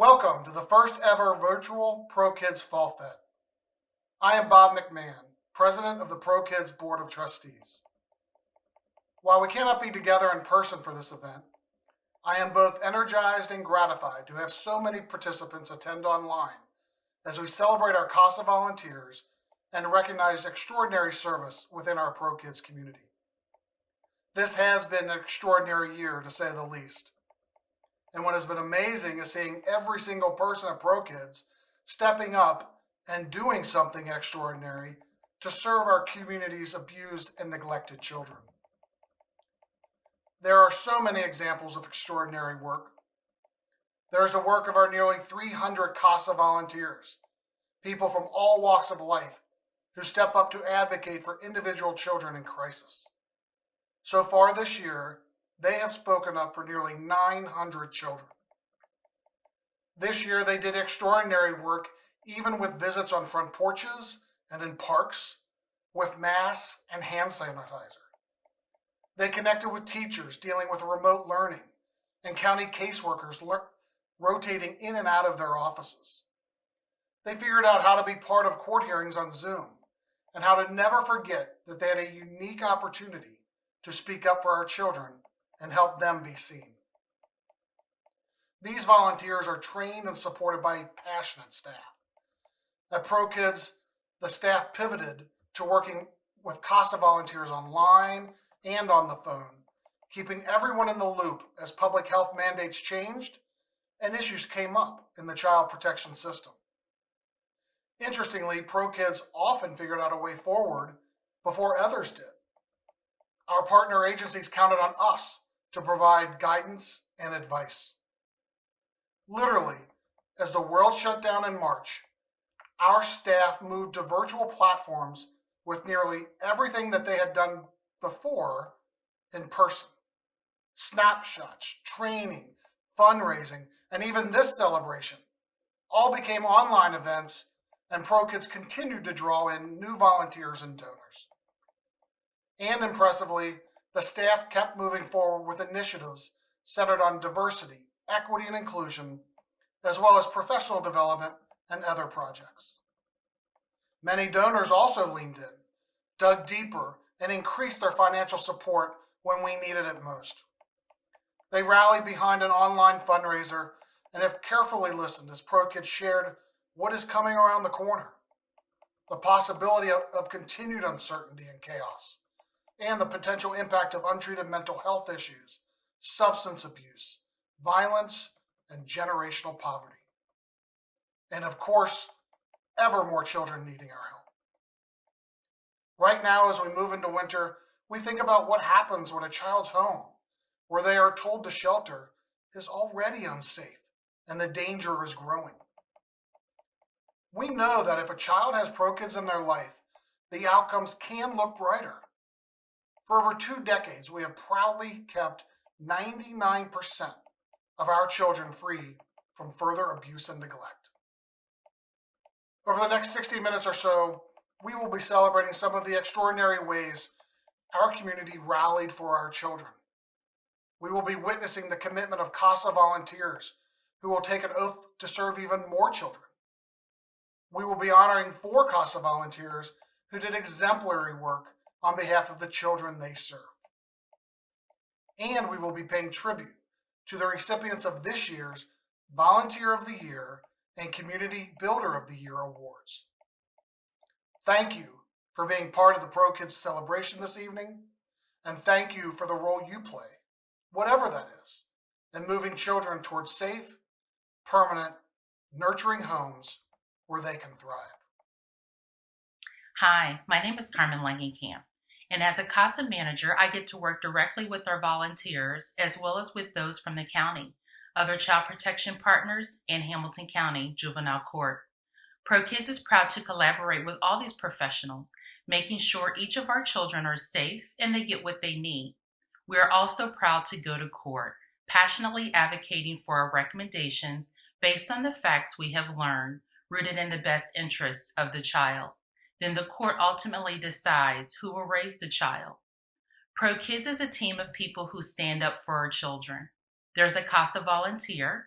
Welcome to the first ever virtual ProKids Fall Fete. I am Bob McMahon, President of the ProKids Board of Trustees. While we cannot be together in person for this event, I am both energized and gratified to have so many participants attend online as we celebrate our CASA volunteers and recognize extraordinary service within our ProKids community. This has been an extraordinary year, to say the least. And what has been amazing is seeing every single person at ProKids stepping up and doing something extraordinary to serve our community's abused and neglected children. There are so many examples of extraordinary work. There's the work of our nearly 300 CASA volunteers, people from all walks of life who step up to advocate for individual children in crisis. So far this year, they have spoken up for nearly 900 children. This year, they did extraordinary work even with visits on front porches and in parks, with masks and hand sanitizer. They connected with teachers dealing with remote learning and county caseworkers rotating in and out of their offices. They figured out how to be part of court hearings on Zoom and how to never forget that they had a unique opportunity to speak up for our children and help them be seen. These volunteers are trained and supported by passionate staff. At ProKids, the staff pivoted to working with CASA volunteers online and on the phone, keeping everyone in the loop as public health mandates changed and issues came up in the child protection system. Interestingly, ProKids often figured out a way forward before others did. Our partner agencies counted on us to provide guidance and advice. Literally, as the world shut down in March, our staff moved to virtual platforms with nearly everything that they had done before in person. Snapshots, training, fundraising, and even this celebration all became online events, and ProKids continued to draw in new volunteers and donors. And impressively, the staff kept moving forward with initiatives centered on diversity, equity, and inclusion, as well as professional development and other projects. Many donors also leaned in, dug deeper, and increased their financial support when we needed it most. They rallied behind an online fundraiser and have carefully listened as ProKids shared what is coming around the corner, the possibility of continued uncertainty and chaos, and the potential impact of untreated mental health issues, substance abuse, violence, and generational poverty. And of course, ever more children needing our help. Right now, as we move into winter, we think about what happens when a child's home, where they are told to shelter, is already unsafe and the danger is growing. We know that if a child has ProKids in their life, the outcomes can look brighter. For over 2 decades, we have proudly kept 99% of our children free from further abuse and neglect. Over the next 60 minutes or so, we will be celebrating some of the extraordinary ways our community rallied for our children. We will be witnessing the commitment of CASA volunteers who will take an oath to serve even more children. We will be honoring 4 CASA volunteers who did exemplary work on behalf of the children they serve. And we will be paying tribute to the recipients of this year's Volunteer of the Year and Community Builder of the Year awards. Thank you for being part of the ProKids celebration this evening, and thank you for the role you play, whatever that is, in moving children towards safe, permanent, nurturing homes where they can thrive. Hi, my name is Carmen Langenkamp, and as a CASA manager, I get to work directly with our volunteers as well as with those from the county, other child protection partners, and Hamilton County Juvenile Court. ProKids is proud to collaborate with all these professionals, making sure each of our children are safe and they get what they need. We are also proud to go to court, passionately advocating for our recommendations based on the facts we have learned, rooted in the best interests of the child. Then the court ultimately decides who will raise the child. ProKids is a team of people who stand up for our children. There's a CASA volunteer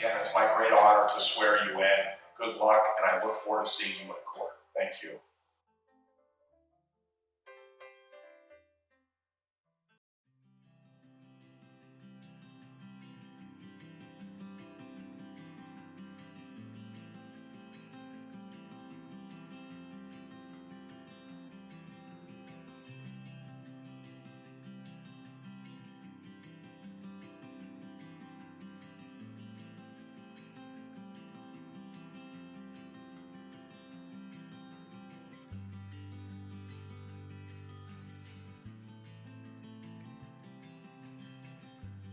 Again, it's my great honor to swear you in. Good luck, and I look forward to seeing you in court. Thank you.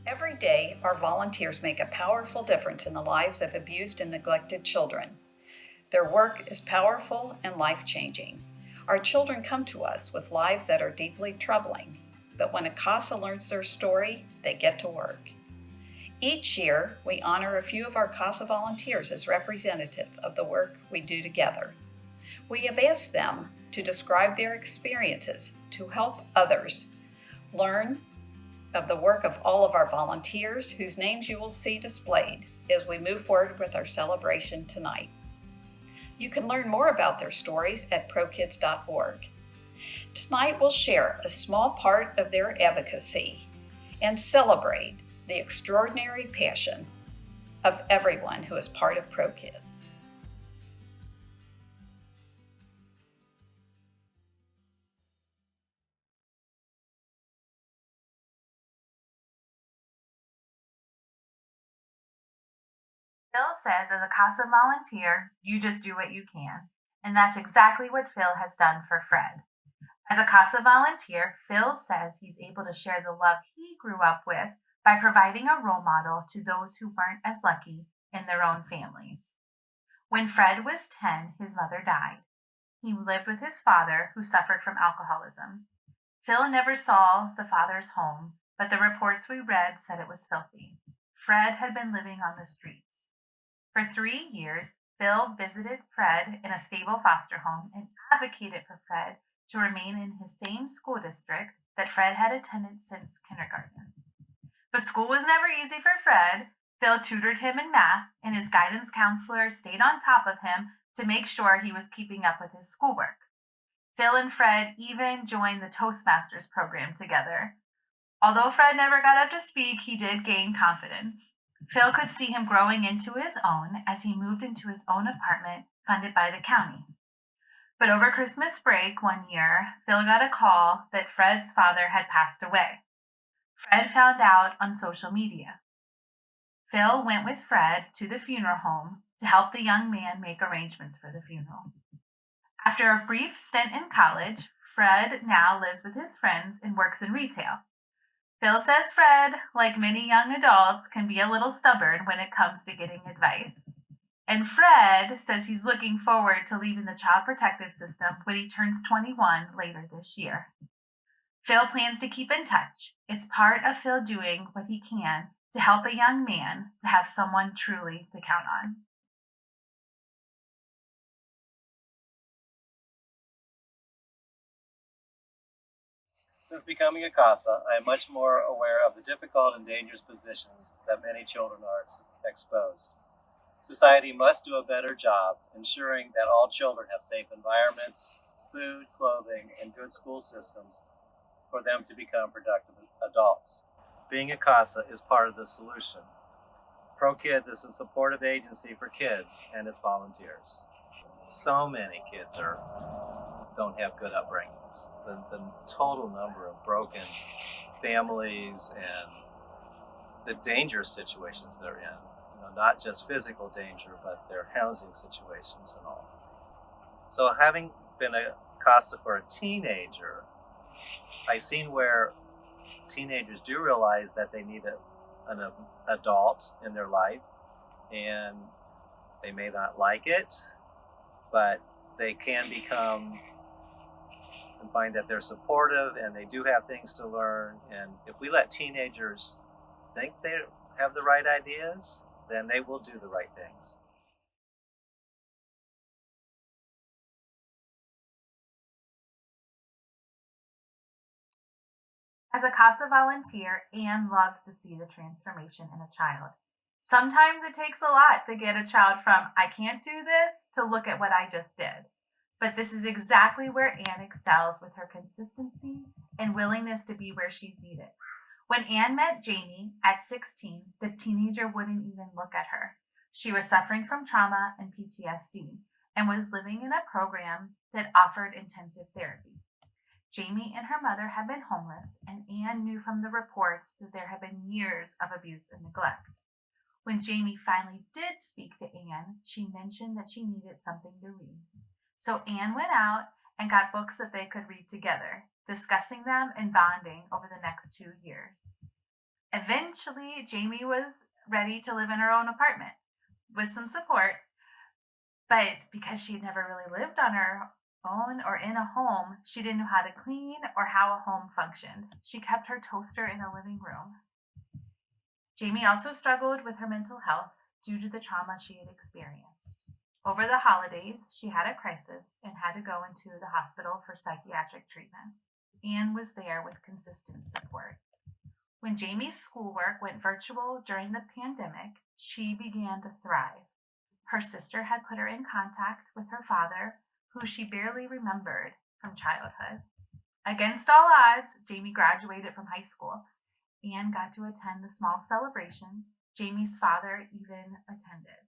Every day, our volunteers make a powerful difference in the lives of abused and neglected children. Their work is powerful and life-changing. Our children come to us with lives that are deeply troubling, but when a CASA learns their story, they get to work. Each year, we honor a few of our CASA volunteers as representative of the work we do together. We have asked them to describe their experiences to help others learn of the work of all of our volunteers, whose names you will see displayed as we move forward with our celebration tonight. You can learn more about their stories at ProKids.org. Tonight we'll share a small part of their advocacy and celebrate the extraordinary passion of everyone who is part of ProKids. Phil says, as a CASA volunteer, you just do what you can. And that's exactly what Phil has done for Fred. As a CASA volunteer, Phil says he's able to share the love he grew up with by providing a role model to those who weren't as lucky in their own families. When Fred was 10, his mother died. He lived with his father, who suffered from alcoholism. Phil never saw the father's home, but the reports we read said it was filthy. Fred had been living on the streets. For 3 years, Phil visited Fred in a stable foster home and advocated for Fred to remain in his same school district that Fred had attended since kindergarten. But school was never easy for Fred. Phil tutored him in math, and his guidance counselor stayed on top of him to make sure he was keeping up with his schoolwork. Phil and Fred even joined the Toastmasters program together. Although Fred never got up to speak, he did gain confidence. Phil could see him growing into his own as he moved into his own apartment funded by the county. But over Christmas break one year, Phil got a call that Fred's father had passed away. Fred found out on social media. Phil went with Fred to the funeral home to help the young man make arrangements for the funeral. After a brief stint in college, Fred now lives with his friends and works in retail. Phil says Fred, like many young adults, can be a little stubborn when it comes to getting advice. And Fred says he's looking forward to leaving the Child Protective System when he turns 21 later this year. Phil plans to keep in touch. It's part of Phil doing what he can to help a young man to have someone truly to count on. Since becoming a CASA, I am much more aware of the difficult and dangerous positions that many children are exposed. Society must do a better job ensuring that all children have safe environments, food, clothing, and good school systems for them to become productive adults. Being a CASA is part of the solution. ProKids is a supportive agency for kids and its volunteers. So many kids don't have good upbringings. The total number of broken families and the dangerous situations they're in. Not just physical danger, but their housing situations and all. So having been a CASA for a teenager, I've seen where teenagers do realize that they need an adult in their life, and they may not like it, but they can become and find that they're supportive and they do have things to learn. And if we let teenagers think they have the right ideas, then they will do the right things. As a CASA volunteer, Anne loves to see the transformation in a child. Sometimes it takes a lot to get a child from, I can't do this, to look at what I just did. But this is exactly where Anne excels with her consistency and willingness to be where she's needed. When Anne met Jamie at 16, the teenager wouldn't even look at her. She was suffering from trauma and PTSD and was living in a program that offered intensive therapy. Jamie and her mother had been homeless, and Anne knew from the reports that there had been years of abuse and neglect. When Jamie finally did speak to Anne, she mentioned that she needed something to read. So Anne went out and got books that they could read together, discussing them and bonding over the next 2 years. Eventually, Jamie was ready to live in her own apartment with some support, but because she had never really lived on her own or in a home, she didn't know how to clean or how a home functioned. She kept her toaster in the living room. Jamie also struggled with her mental health due to the trauma she had experienced. Over the holidays, she had a crisis and had to go into the hospital for psychiatric treatment. Anne was there with consistent support. When Jamie's schoolwork went virtual during the pandemic, she began to thrive. Her sister had put her in contact with her father, who she barely remembered from childhood. Against all odds, Jamie graduated from high school. Anne got to attend the small celebration Jamie's father even attended.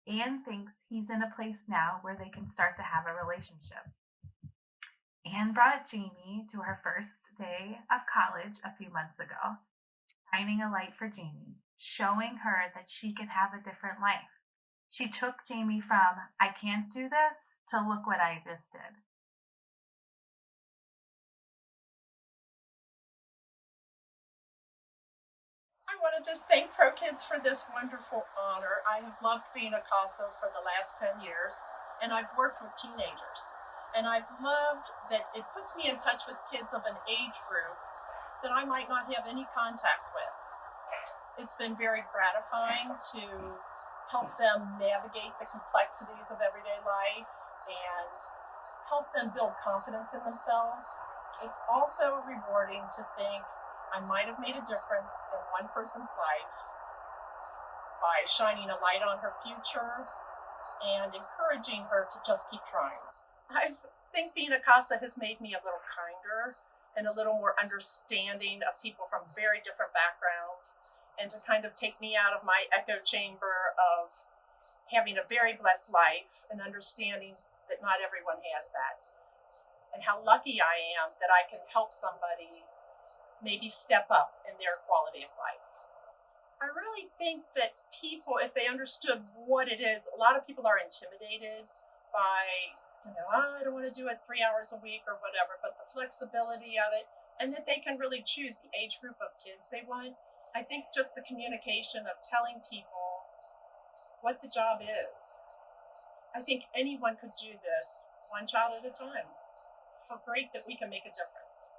Anne thinks he's in a place now where they can start to have a relationship. Anne brought Jamie to her first day of college a few months ago, shining a light for Jamie, showing her that she can have a different life. She took Jamie from, I can't do this, to look what I just did. I want to just thank ProKids for this wonderful honor. I have loved being a CASA for the last 10 years, and I've worked with teenagers. And I've loved that it puts me in touch with kids of an age group that I might not have any contact with. It's been very gratifying to help them navigate the complexities of everyday life and help them build confidence in themselves. It's also rewarding to think I might have made a difference in one person's life by shining a light on her future and encouraging her to just keep trying. I think being a CASA has made me a little kinder and a little more understanding of people from very different backgrounds, and to kind of take me out of my echo chamber of having a very blessed life and understanding that not everyone has that, and how lucky I am that I can help somebody maybe step up in their quality of life. I really think that people, if they understood what it is, a lot of people are intimidated by, I don't want to do it 3 hours a week or whatever, but the flexibility of it, and that they can really choose the age group of kids they want. I think just the communication of telling people what the job is. I think anyone could do this one child at a time. How great that we can make a difference.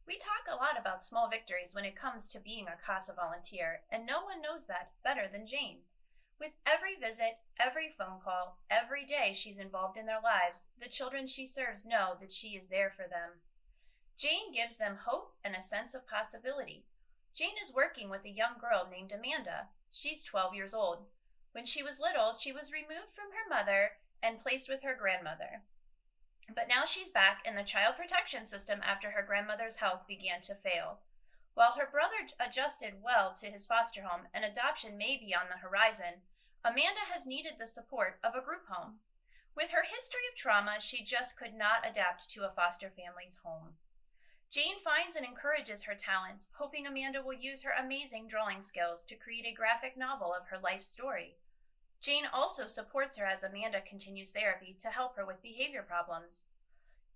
We talk a lot about small victories when it comes to being a CASA volunteer, and no one knows that better than Jane. With every visit, every phone call, every day she's involved in their lives, the children she serves know that she is there for them. Jane gives them hope and a sense of possibility. Jane is working with a young girl named Amanda. She's 12 years old. When she was little, she was removed from her mother and placed with her grandmother. But now she's back in the child protection system after her grandmother's health began to fail. While her brother adjusted well to his foster home and adoption may be on the horizon, Amanda has needed the support of a group home. With her history of trauma, she just could not adapt to a foster family's home. Jane finds and encourages her talents, hoping Amanda will use her amazing drawing skills to create a graphic novel of her life story. Jane also supports her as Amanda continues therapy to help her with behavior problems.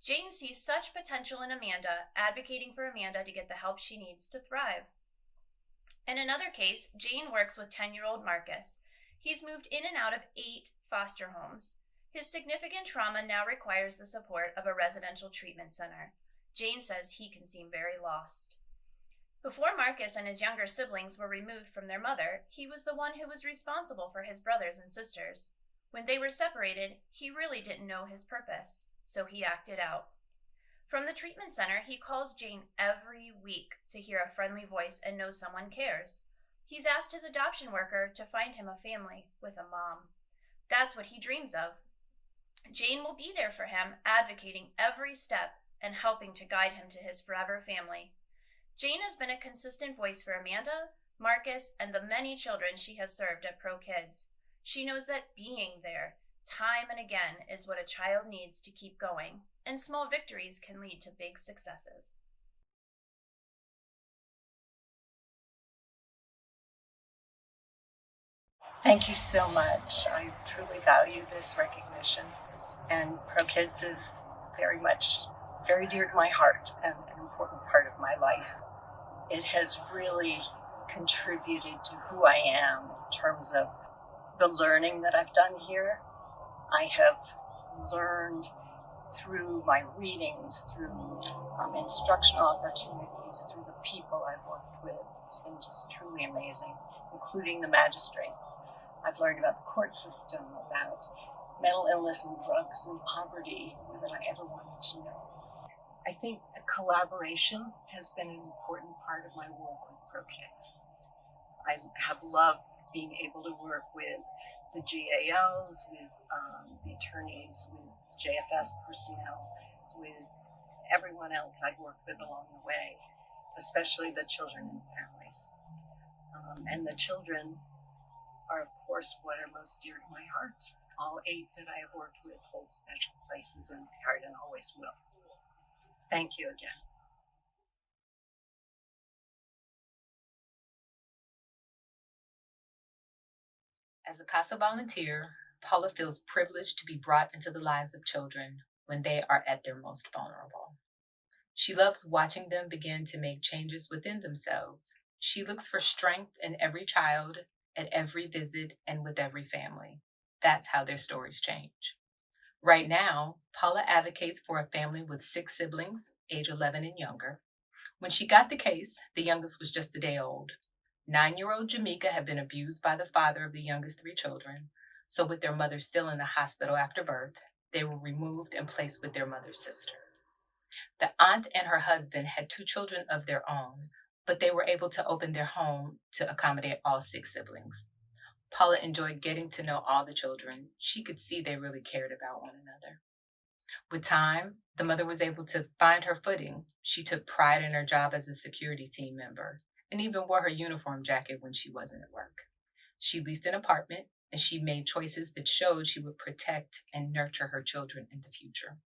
Jane sees such potential in Amanda, advocating for Amanda to get the help she needs to thrive. In another case, Jane works with 10-year-old Marcus. He's moved in and out of 8 foster homes. His significant trauma now requires the support of a residential treatment center. Jane says he can seem very lost. Before Marcus and his younger siblings were removed from their mother, he was the one who was responsible for his brothers and sisters. When they were separated, he really didn't know his purpose, so he acted out. From the treatment center, he calls Jane every week to hear a friendly voice and know someone cares. He's asked his adoption worker to find him a family with a mom. That's what he dreams of. Jane will be there for him, advocating every step and helping to guide him to his forever family. Jane has been a consistent voice for Amanda, Marcus, and the many children she has served at ProKids. She knows that being there, time and again, is what a child needs to keep going, and small victories can lead to big successes. Thank you so much. I truly value this recognition, and ProKids is very dear to my heart and an important part of my life. It has really contributed to who I am in terms of the learning that I've done here. I have learned through my readings, through instructional opportunities, through the people I've worked with. It's been just truly amazing, including the magistrates. I've learned about the court system, about mental illness and drugs and poverty, more than I ever wanted to know. I think collaboration has been an important part of my work with ProKids. I have loved being able to work with the GALs, with the attorneys, with JFS personnel, with everyone else I've worked with along the way, especially the children and families. And the children are, of course, what are most dear to my heart. All 8 that I have worked with hold special places in my heart and always will. Thank you again. As a CASA volunteer, Paula feels privileged to be brought into the lives of children when they are at their most vulnerable. She loves watching them begin to make changes within themselves. She looks for strength in every child, at every visit, and with every family. That's how their stories change. Right now, Paula advocates for a family with 6 siblings, age 11 and younger. When she got the case, the youngest was just a day old. 9-year-old Jamaica had been abused by the father of the youngest 3 children, so with their mother still in the hospital after birth, they were removed and placed with their mother's sister. The aunt and her husband had 2 children of their own, but they were able to open their home to accommodate all 6 siblings. Paula enjoyed getting to know all the children. She could see they really cared about one another. With time, the mother was able to find her footing. She took pride in her job as a security team member and even wore her uniform jacket when she wasn't at work. She leased an apartment and she made choices that showed she would protect and nurture her children in the future.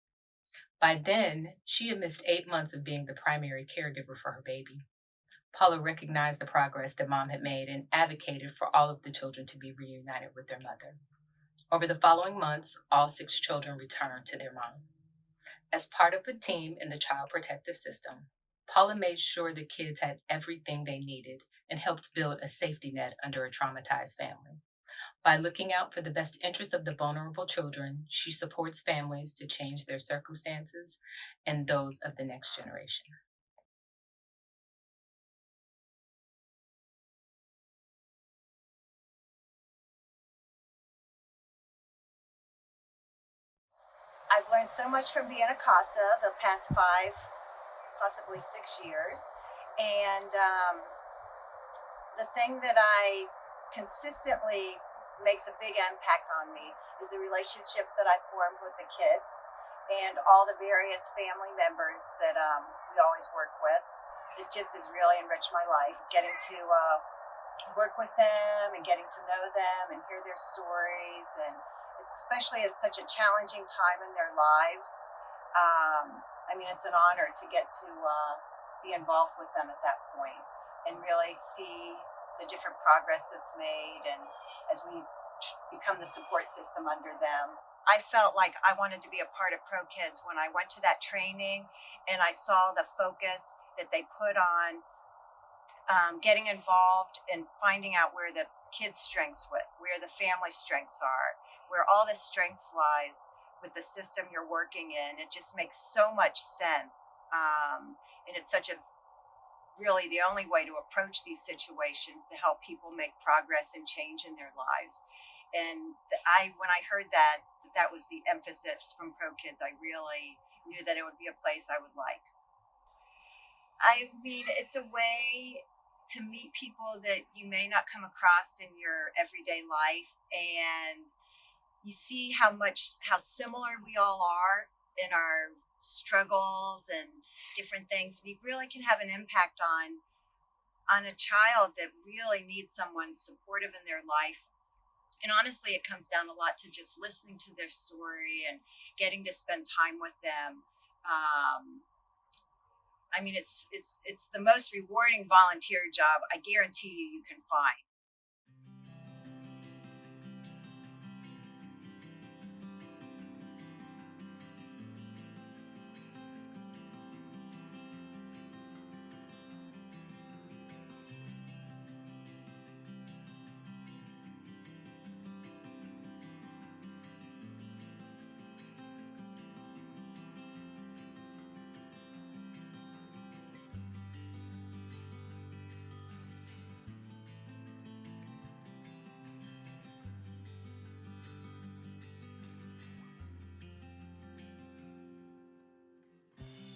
By then, she had missed 8 months of being the primary caregiver for her baby. Paula recognized the progress that Mom had made and advocated for all of the children to be reunited with their mother. Over the following months, all 6 children returned to their mom. As part of a team in the Child Protective System, Paula made sure the kids had everything they needed and helped build a safety net under a traumatized family. By looking out for the best interests of the vulnerable children, she supports families to change their circumstances and those of the next generation. I've learned so much from being a CASA the past 5, possibly 6 years. And the thing that I consistently makes a big impact on me is the relationships that I formed with the kids and all the various family members that we always work with. It just has really enriched my life, getting to work with them and getting to know them and hear their stories, and especially at such a challenging time in their lives. I mean, it's an honor to get to be involved with them at that point and really see the different progress that's made, and as we become the support system under them. I felt like I wanted to be a part of ProKids when I went to that training and I saw the focus that they put on getting involved and finding out where the kids' strengths where the family strengths are, where all the strengths lies with the system you're working in. It just makes so much sense. And it's such a really the only way to approach these situations to help people make progress and change in their lives. And when I heard that was the emphasis from ProKids, I really knew that it would be a place I would like. I mean, it's a way to meet people that you may not come across in your everyday life, and you see how similar we all are in our struggles and different things. And you really can have an impact on a child that really needs someone supportive in their life. And honestly, it comes down a lot to just listening to their story and getting to spend time with them. I mean, it's the most rewarding volunteer job I guarantee you can find.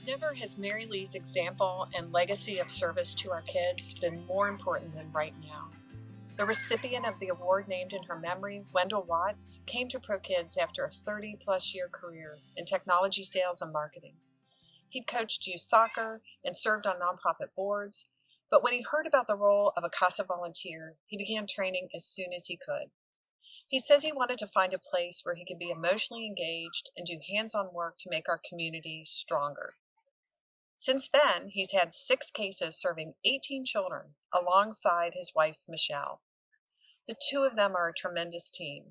Never has Merilee's example and legacy of service to our kids been more important than right now. The recipient of the award named in her memory, Wynndel Watts, came to ProKids after a 30-plus year career in technology sales and marketing. He'd coached youth soccer and served on nonprofit boards, but when he heard about the role of a CASA volunteer, he began training as soon as he could. He says he wanted to find a place where he could be emotionally engaged and do hands-on work to make our community stronger. Since then, he's had 6 cases serving 18 children alongside his wife, Michelle. The two of them are a tremendous team.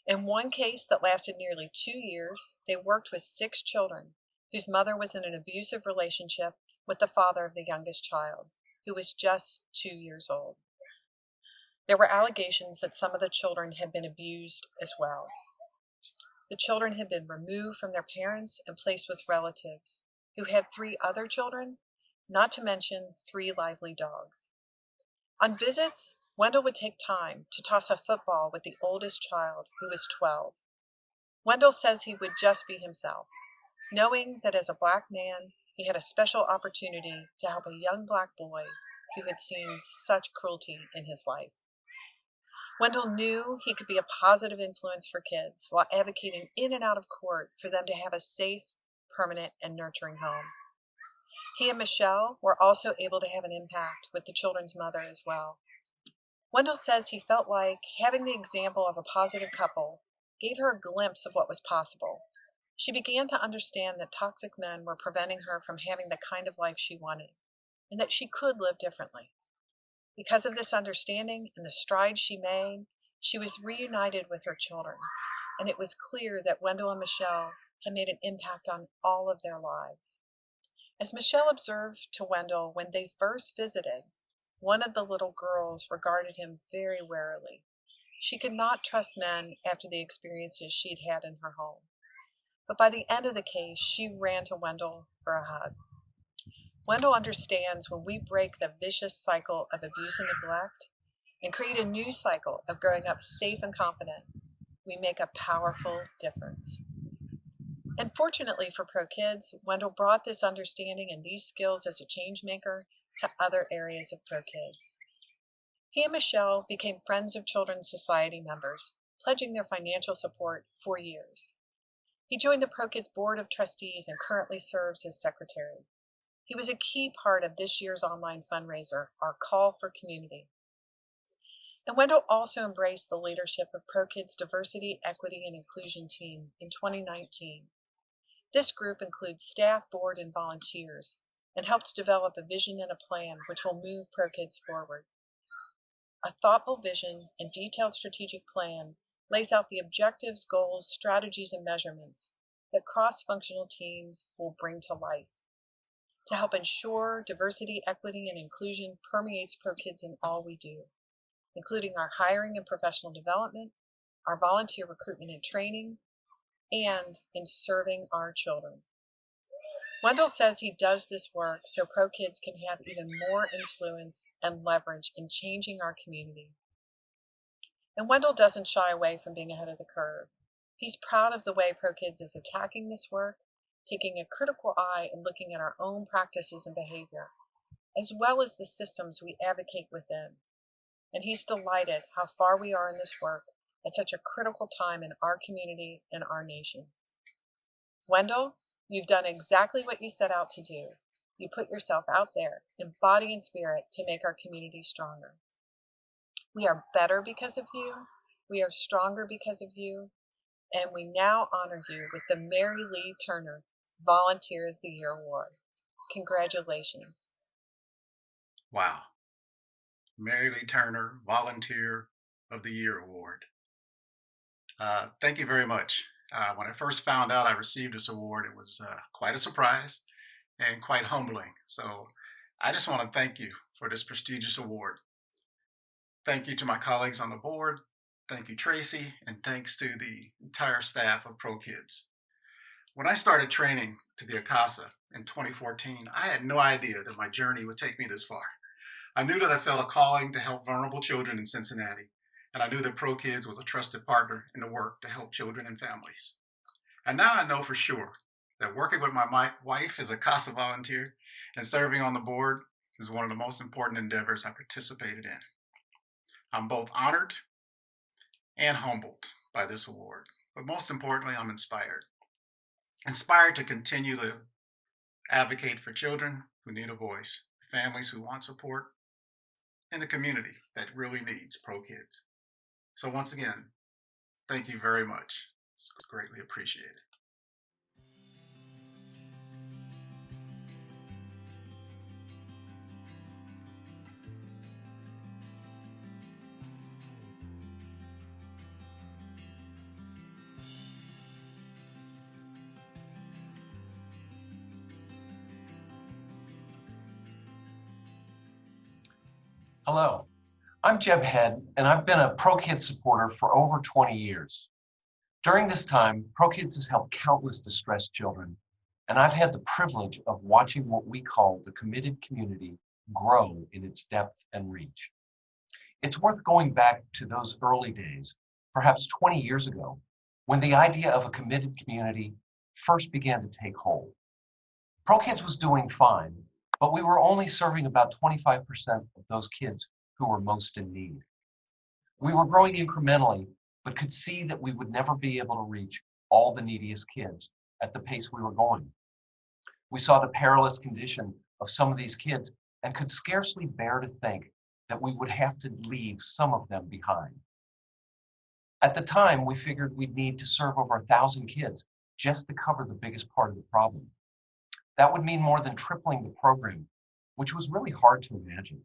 In one case that lasted nearly 2 years, they worked with 6 children whose mother was in an abusive relationship with the father of the youngest child, who was just 2 years old. There were allegations that some of the children had been abused as well. The children had been removed from their parents and placed with relatives who had 3 other children, not to mention 3 lively dogs. On visits, Wynndel would take time to toss a football with the oldest child, who was 12. Wynndel says he would just be himself, knowing that as a Black man, he had a special opportunity to help a young Black boy who had seen such cruelty in his life. Wynndel knew he could be a positive influence for kids while advocating in and out of court for them to have a safe, permanent, and nurturing home. He and Michelle were also able to have an impact with the children's mother as well. Wynndel says he felt like having the example of a positive couple gave her a glimpse of what was possible. She began to understand that toxic men were preventing her from having the kind of life she wanted, and that she could live differently. Because of this understanding and the strides she made, she was reunited with her children, and it was clear that Wynndel and Michelle had made an impact on all of their lives. As Michelle observed to Wynndel when they first visited, one of the little girls regarded him very warily. She could not trust men after the experiences she'd had in her home. But by the end of the case, she ran to Wynndel for a hug. Wynndel understands when we break the vicious cycle of abuse and neglect and create a new cycle of growing up safe and confident, we make a powerful difference. And fortunately for ProKids, Wynndel brought this understanding and these skills as a change maker to other areas of ProKids. He and Michelle became Friends of Children's Society members, pledging their financial support for years. He joined the ProKids Board of Trustees and currently serves as secretary. He was a key part of this year's online fundraiser, Our Call for Community. And Wynndel also embraced the leadership of ProKids Diversity, Equity, and Inclusion team in 2019. This group includes staff, board, and volunteers, and helped develop a vision and a plan which will move ProKids forward. A thoughtful vision and detailed strategic plan lays out the objectives, goals, strategies, and measurements that cross-functional teams will bring to life to help ensure diversity, equity, and inclusion permeates ProKids in all we do, including our hiring and professional development, our volunteer recruitment and training, and in serving our children. Wynndel says he does this work so ProKids can have even more influence and leverage in changing our community. And Wynndel doesn't shy away from being ahead of the curve. He's proud of the way ProKids is attacking this work taking a critical eye and looking at our own practices and behavior, as well as the systems we advocate within. And he's delighted how far we are in this work at such a critical time in our community and our nation. Wynndel, you've done exactly what you set out to do. You put yourself out there in body and spirit to make our community stronger. We are better because of you. We are stronger because of you. And we now honor you with the Merilee Turner Volunteer of the Year Award. Congratulations. Wow. Merilee Turner Volunteer of the Year Award. Thank you very much. When I first found out I received this award, it was quite a surprise and quite humbling. So I just want to thank you for this prestigious award. Thank you to my colleagues on the board. Thank you, Tracy, and thanks to the entire staff of ProKids. When I started training to be a CASA in 2014, I had no idea that my journey would take me this far. I knew that I felt a calling to help vulnerable children in Cincinnati, and I knew that ProKids was a trusted partner in the work to help children and families. And now I know for sure that working with my wife as a CASA volunteer and serving on the board is one of the most important endeavors I participated in. I'm both honored and humbled by this award, but most importantly, I'm inspired. Inspired to continue to advocate for children who need a voice, families who want support, and a community that really needs ProKids. So once again, thank you very much. It's greatly appreciated. Hello, I'm Jeb Head, and I've been a ProKids supporter for over 20 years. During this time, ProKids has helped countless distressed children, and I've had the privilege of watching what we call the committed community grow in its depth and reach. It's worth going back to those early days, perhaps 20 years ago, when the idea of a committed community first began to take hold. ProKids was doing fine, but we were only serving about 25% of those kids who were most in need. We were growing incrementally, but could see that we would never be able to reach all the neediest kids at the pace we were going. We saw the perilous condition of some of these kids and could scarcely bear to think that we would have to leave some of them behind. At the time, we figured we'd need to serve over 1,000 kids just to cover the biggest part of the problem. That would mean more than tripling the program, which was really hard to imagine.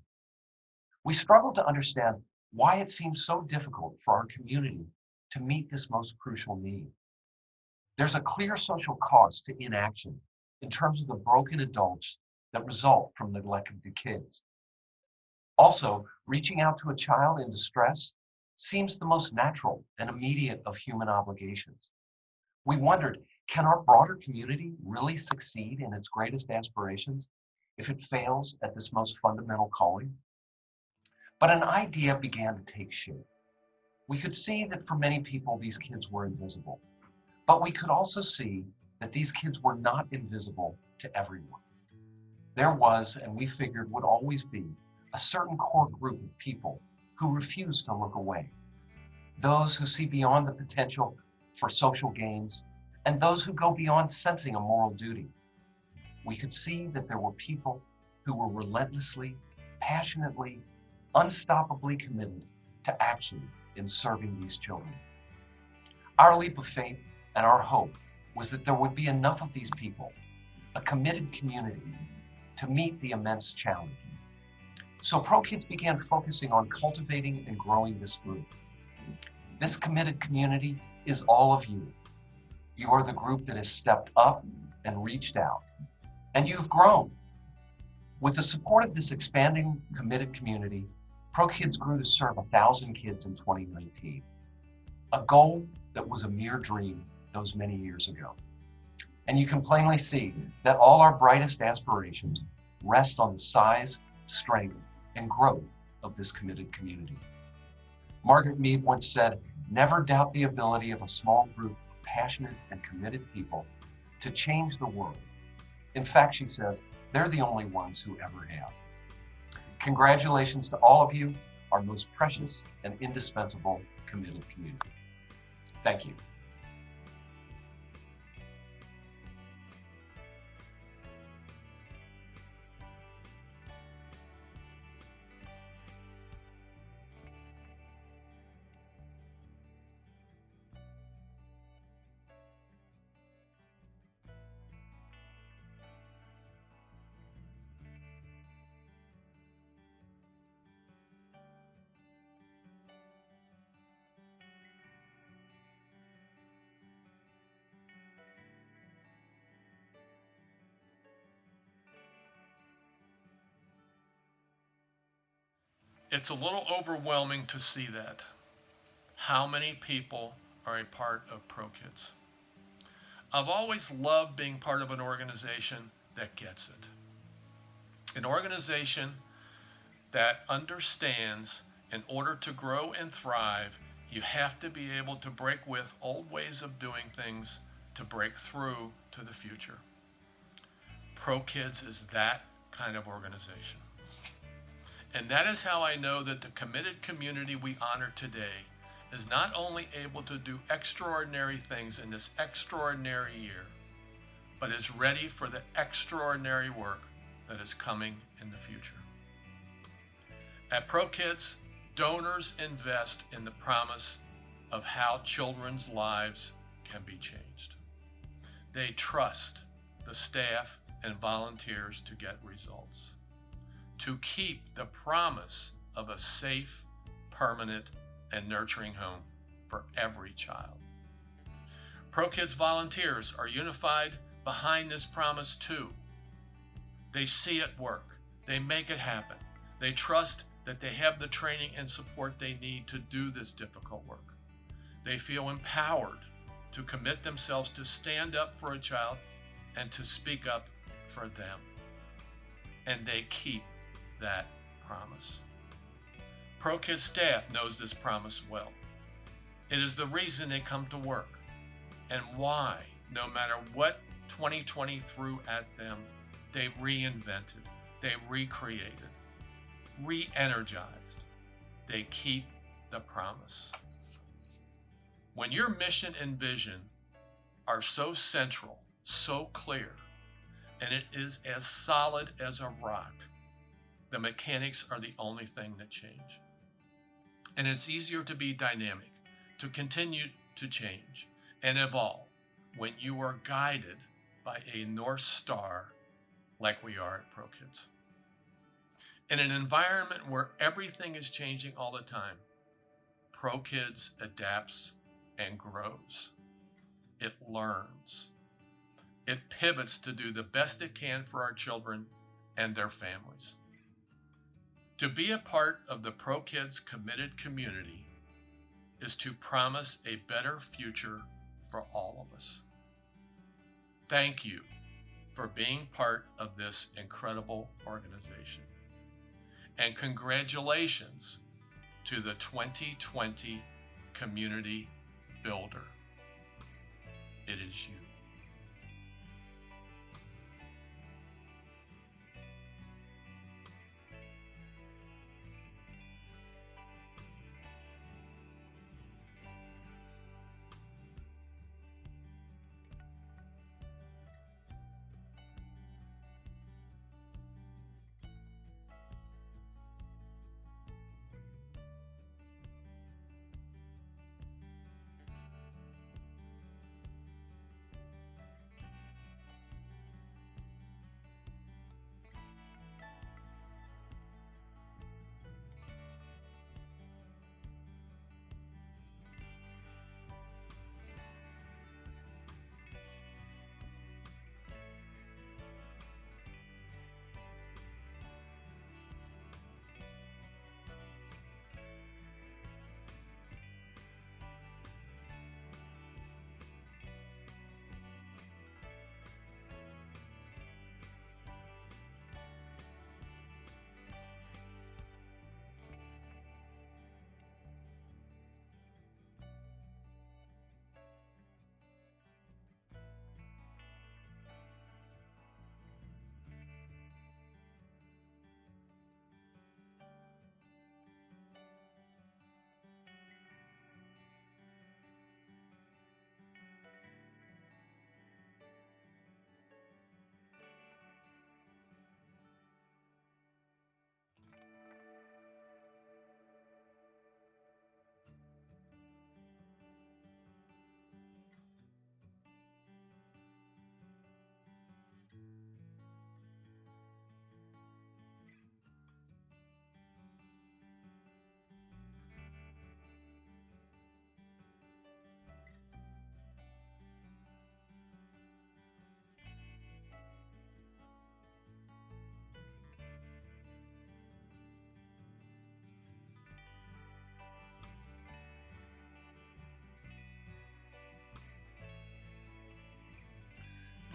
We struggled to understand why it seemed so difficult for our community to meet this most crucial need. There's a clear social cost to inaction in terms of the broken adults that result from neglected kids. Also, reaching out to a child in distress seems the most natural and immediate of human obligations. We wondered, can our broader community really succeed in its greatest aspirations if it fails at this most fundamental calling? But an idea began to take shape. We could see that for many people, these kids were invisible. But we could also see that these kids were not invisible to everyone. There was, and we figured would always be, a certain core group of people who refuse to look away. Those who see beyond the potential for social gains, and those who go beyond sensing a moral duty. We could see that there were people who were relentlessly, passionately, unstoppably committed to action in serving these children. Our leap of faith and our hope was that there would be enough of these people, a committed community, to meet the immense challenge. So ProKids began focusing on cultivating and growing this group. This committed community is all of you. You are the group that has stepped up and reached out, and you've grown. With the support of this expanding, committed community, ProKids grew to serve 1,000 kids in 2019, a goal that was a mere dream those many years ago. And you can plainly see that all our brightest aspirations rest on the size, strength, and growth of this committed community. Margaret Mead once said, "Never doubt the ability of a small group of passionate and committed people to change the world. In fact, she says, they're the only ones who ever have. Congratulations to all of you, our most precious and indispensable committed community. Thank you. It's a little overwhelming to see that. How many people are a part of ProKids? I've always loved being part of an organization that gets it. An organization that understands in order to grow and thrive, you have to be able to break with old ways of doing things to break through to the future. ProKids is that kind of organization. And that is how I know that the committed community we honor today is not only able to do extraordinary things in this extraordinary year, but is ready for the extraordinary work that is coming in the future. At ProKids, donors invest in the promise of how children's lives can be changed. They trust the staff and volunteers to get results, to keep the promise of a safe, permanent, and nurturing home for every child. ProKids volunteers are unified behind this promise too. They see it work. They make it happen. They trust that they have the training and support they need to do this difficult work. They feel empowered to commit themselves to stand up for a child and to speak up for them. And they keep that promise. ProKids staff knows this promise well. It is the reason they come to work and why, no matter what 2020 threw at them, they reinvented, they recreated, re-energized. They keep the promise. When your mission and vision are so central, so clear, and it is as solid as a rock, the mechanics are the only thing that change. And it's easier to be dynamic, to continue to change and evolve when you are guided by a North Star like we are at ProKids. In an environment where everything is changing all the time, ProKids adapts and grows. It learns. It pivots to do the best it can for our children and their families. To be a part of the ProKids committed community is to promise a better future for all of us. Thank you for being part of this incredible organization. And congratulations to the 2020 Community Builder. It is you.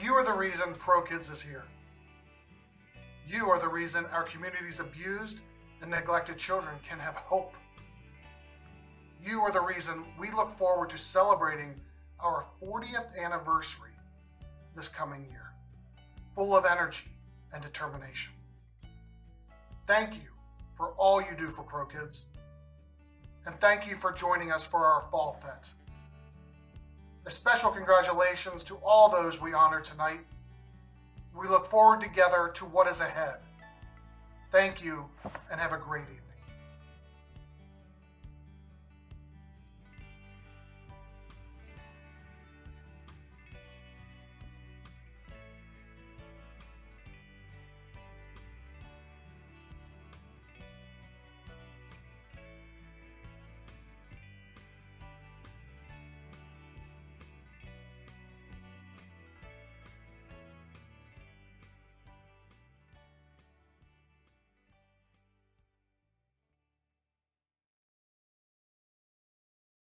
You are the reason ProKids is here. You are the reason our community's abused and neglected children can have hope. You are the reason we look forward to celebrating our 40th anniversary this coming year, full of energy and determination. Thank you for all you do for ProKids, and thank you for joining us for our Fall Fete. A special congratulations to all those we honor tonight. We look forward together to what is ahead. Thank you, and have a great evening.